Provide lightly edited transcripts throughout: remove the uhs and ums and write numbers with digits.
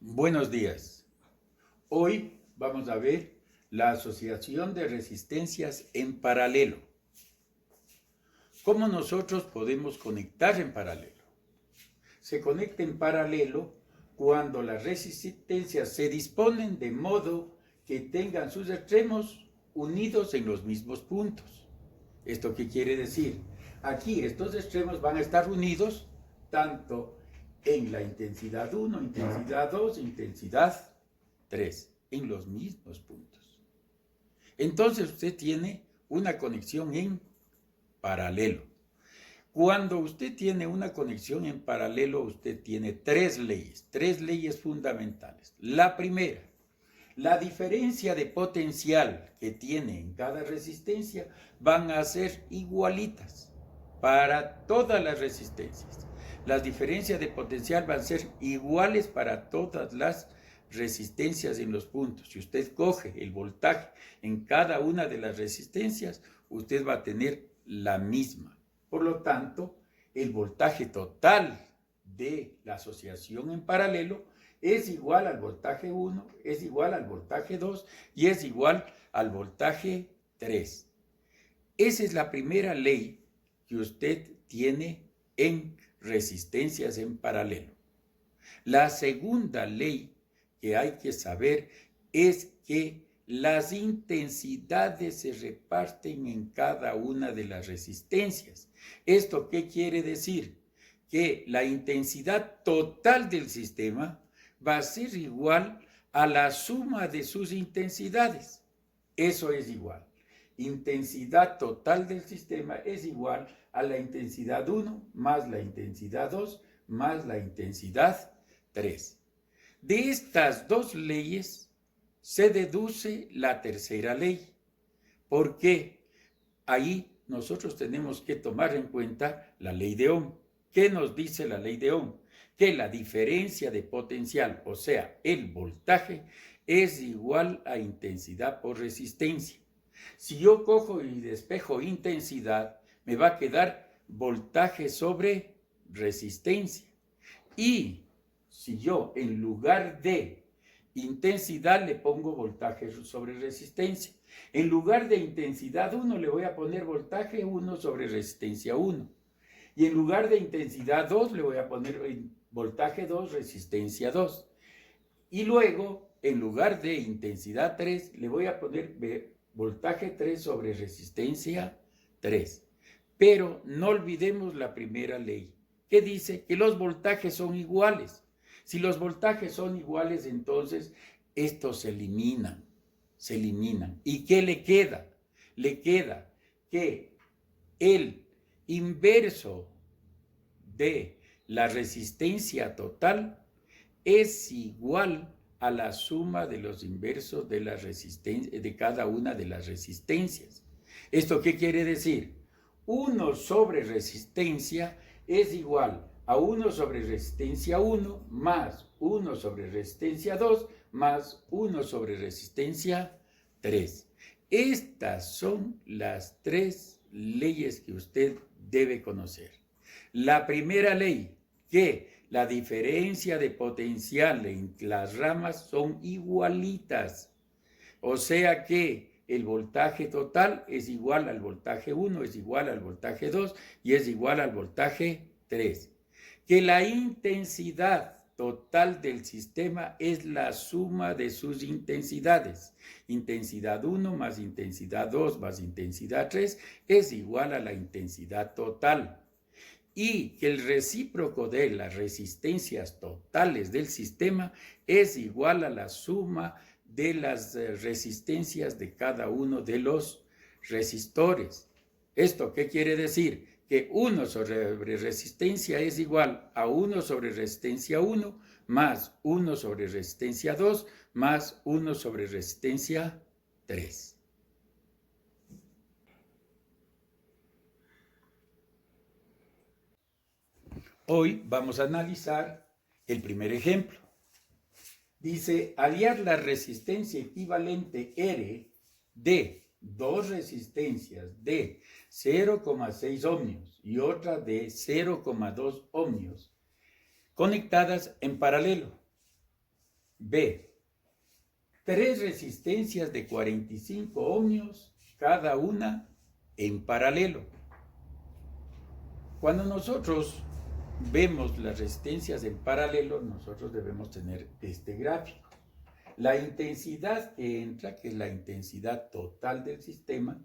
Buenos días. Hoy vamos a ver la asociación de resistencias en paralelo. ¿Cómo nosotros podemos conectar en paralelo? Se conecta en paralelo cuando las resistencias se disponen de modo que tengan sus extremos unidos en los mismos puntos. ¿Esto qué quiere decir? Aquí estos extremos van a estar unidos tanto en la intensidad 1, intensidad 2, intensidad 3, en los mismos puntos. Entonces usted tiene una conexión en paralelo. Cuando usted tiene una conexión en paralelo, usted tiene tres leyes fundamentales. La primera, la diferencia de potencial que tiene en cada resistencia van a ser igualitas para todas las resistencias. Las diferencias de potencial van a ser iguales para todas las resistencias en los puntos. Si usted coge el voltaje en cada una de las resistencias, usted va a tener la misma. Por lo tanto, el voltaje total de la asociación en paralelo es igual al voltaje 1, es igual al voltaje 2 y es igual al voltaje 3. Esa es la primera ley que usted tiene en resistencias en paralelo. La segunda ley que hay que saber es que las intensidades se reparten en cada una de las resistencias. ¿Esto qué quiere decir? Que la intensidad total del sistema va a ser igual a la suma de sus intensidades. Eso es igual. Intensidad total del sistema es igual a la intensidad 1 más la intensidad 2 más la intensidad 3. De estas dos leyes se deduce la tercera ley, porque ahí nosotros tenemos que tomar en cuenta la ley de Ohm. ¿Qué nos dice la ley de Ohm? Que la diferencia de potencial, o sea, el voltaje, es igual a intensidad por resistencia. Si yo cojo y despejo intensidad, me va a quedar voltaje sobre resistencia. Y si yo en lugar de intensidad le pongo voltaje sobre resistencia, en lugar de intensidad 1 le voy a poner voltaje 1 sobre resistencia 1. Y en lugar de intensidad 2 le voy a poner voltaje 2, resistencia 2. Y luego, en lugar de intensidad 3, le voy a poner voltaje 3 sobre resistencia 3. Pero no olvidemos la primera ley, que dice que los voltajes son iguales. Si los voltajes son iguales, entonces estos se eliminan. ¿Y qué le queda? Le queda que el inverso de la resistencia total es igual a la suma de los inversos de la resistencia de cada una de las resistencias. ¿Esto qué quiere decir? 1 sobre resistencia es igual a 1 sobre resistencia 1 más 1 sobre resistencia 2 más 1 sobre resistencia 3. Estas son las tres leyes que usted debe conocer. La primera ley, que la diferencia de potencial en las ramas son igualitas. O sea que el voltaje total es igual al voltaje 1, es igual al voltaje 2 y es igual al voltaje 3. Que la intensidad total del sistema es la suma de sus intensidades. Intensidad 1 más intensidad 2 más intensidad 3 es igual a la intensidad total. Y que el recíproco de las resistencias totales del sistema es igual a la suma de las resistencias de cada uno de los resistores. ¿Esto qué quiere decir? Que 1 sobre resistencia es igual a 1 sobre resistencia 1 más 1 sobre resistencia 2 más 1 sobre resistencia 3. Hoy vamos a analizar el primer ejemplo. Dice, hallar la resistencia equivalente R de dos resistencias de 0,6 ohmios y otra de 0,2 ohmios conectadas en paralelo. B. 3 resistencias de 45 ohmios, cada una en paralelo. Cuando nosotros vemos las resistencias en paralelo, nosotros debemos tener este gráfico. La intensidad que entra, que es la intensidad total del sistema,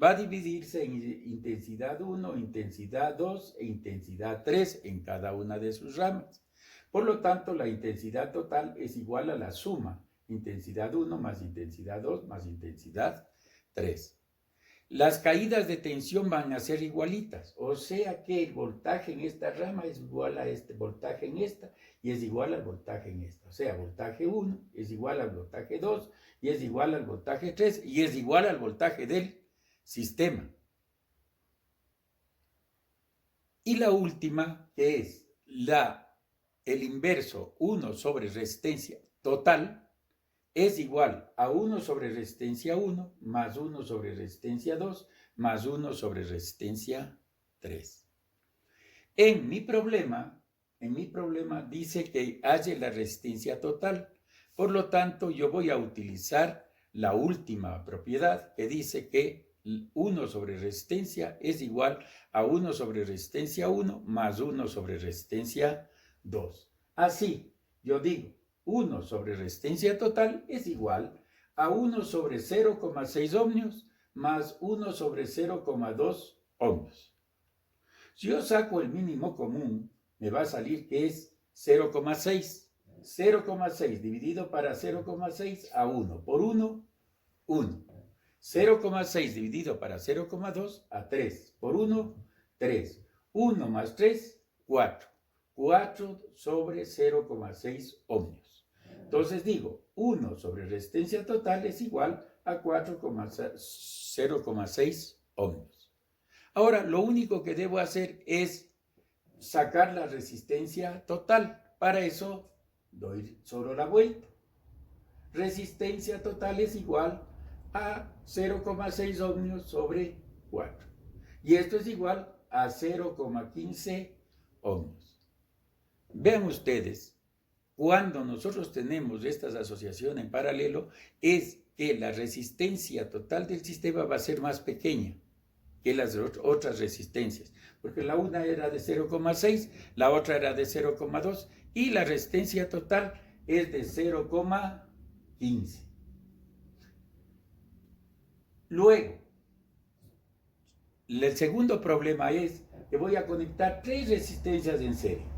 va a dividirse en intensidad 1, intensidad 2 e intensidad 3 en cada una de sus ramas. Por lo tanto, la intensidad total es igual a la suma, intensidad 1 más intensidad 2 más intensidad 3. Las caídas de tensión van a ser igualitas, o sea que el voltaje en esta rama es igual a este voltaje en esta y es igual al voltaje en esta. O sea, voltaje 1 es igual al voltaje 2 y es igual al voltaje 3 y es igual al voltaje del sistema. Y la última, que es el inverso 1 sobre resistencia total, es igual a 1 sobre resistencia 1 más 1 sobre resistencia 2 más 1 sobre resistencia 3. En mi problema dice que halle la resistencia total. Por lo tanto, yo voy a utilizar la última propiedad que dice que 1 sobre resistencia es igual a 1 sobre resistencia 1 más 1 sobre resistencia 2. Así, yo digo, 1 sobre resistencia total es igual a 1 sobre 0,6 ohmios más 1 sobre 0,2 ohmios. Si yo saco el mínimo común, me va a salir que es 0,6. 0,6 dividido para 0,6 a 1. Por 1, 1. 0,6 dividido para 0,2 a 3. Por 1, 3. 1 más 3, 4. 4 sobre 0,6 ohmios. Entonces digo, 1 sobre resistencia total es igual a 0,6 ohmios. Ahora, lo único que debo hacer es sacar la resistencia total. Para eso, doy solo la vuelta. Resistencia total es igual a 0,6 ohmios sobre 4. Y esto es igual a 0,15 ohmios. Vean ustedes, cuando nosotros tenemos estas asociaciones en paralelo, es que la resistencia total del sistema va a ser más pequeña que las otras resistencias, porque la una era de 0,6, la otra era de 0,2 y la resistencia total es de 0,15. Luego, el segundo problema es que voy a conectar 3 resistencias en serie.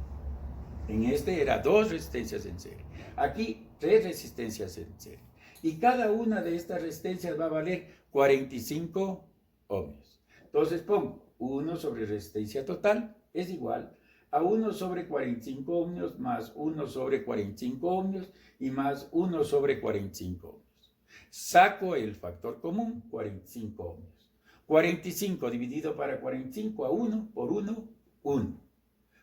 En este era 2 resistencias en serie. Aquí 3 resistencias en serie. Y cada una de estas resistencias va a valer 45 ohmios. Entonces pongo 1 sobre resistencia total es igual a 1 sobre 45 ohmios más 1 sobre 45 ohmios y más 1 sobre 45 ohmios. Saco el factor común, 45 ohmios. 45 dividido para 45 a 1 por 1, 1.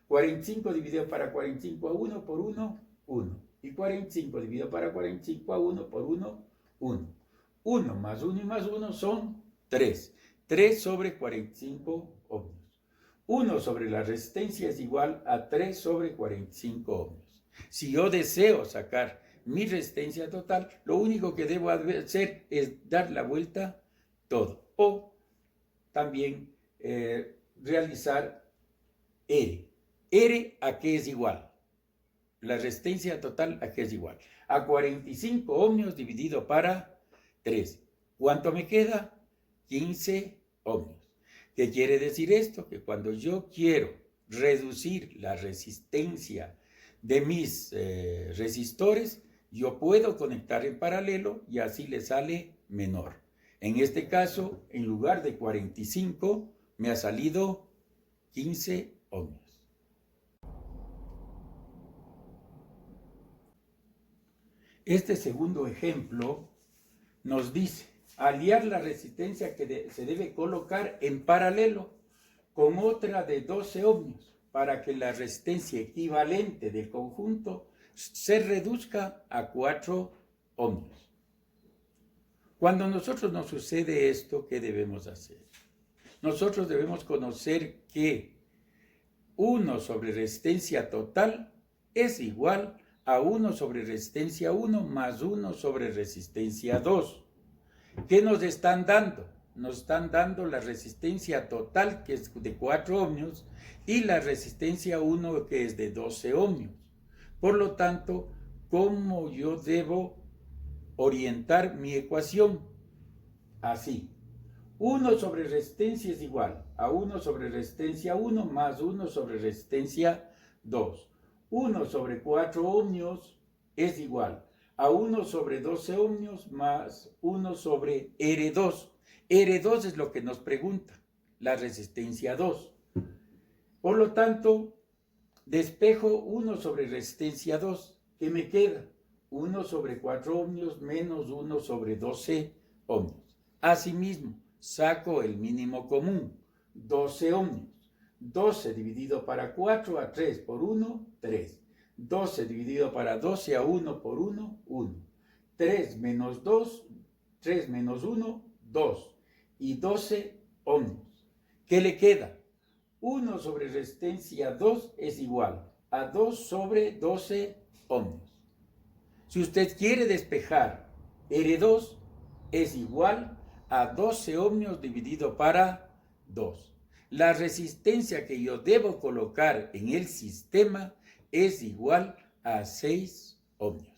45 dividido para 45 a 1 por 1, 1. Y 45 dividido para 45 a 1 por 1, 1. 1 más 1 y más 1 son 3. 3 sobre 45 ohmios. 1 sobre la resistencia es igual a 3 sobre 45 ohmios. Si yo deseo sacar mi resistencia total, lo único que debo hacer es dar la vuelta todo. O también realizar R. R a qué es igual. La resistencia total a qué es igual. A 45 ohmios dividido para 3. ¿Cuánto me queda? 15 ohmios. ¿Qué quiere decir esto? Que cuando yo quiero reducir la resistencia de mis resistores, yo puedo conectar en paralelo y así le sale menor. En este caso, en lugar de 45, me ha salido 15 ohmios. Este segundo ejemplo nos dice aliar la resistencia que se debe colocar en paralelo con otra de 12 ohmios para que la resistencia equivalente del conjunto se reduzca a 4 ohmios. Cuando a nosotros nos sucede esto, ¿qué debemos hacer? Nosotros debemos conocer que 1 sobre resistencia total es igual a 1 sobre resistencia 1 más 1 sobre resistencia 2. ¿Qué nos están dando? Nos están dando la resistencia total, que es de 4 ohmios, y la resistencia 1, que es de 12 ohmios. Por lo tanto, ¿cómo yo debo orientar mi ecuación? Así. 1 sobre resistencia es igual a 1 sobre resistencia 1 más 1 sobre resistencia 2. 1 sobre 4 ohmios es igual a 1 sobre 12 ohmios más 1 sobre R2. R2 es lo que nos pregunta, la resistencia 2. Por lo tanto, despejo 1 sobre resistencia 2. ¿Qué me queda? 1 sobre 4 ohmios menos 1 sobre 12 ohmios. Asimismo, saco el mínimo común, 12 ohmios. 12 dividido para 4 a 3 por 1, 3. 12 dividido para 12 a 1 por 1, 1. 3 menos 2, 3 menos 1, 2. Y 12 ohmios. ¿Qué le queda? 1 sobre resistencia 2 es igual a 2 sobre 12 ohmios. Si usted quiere despejar R2, es igual a 12 ohmios dividido para 2. La resistencia que yo debo colocar en el sistema es igual a 6 ohmios.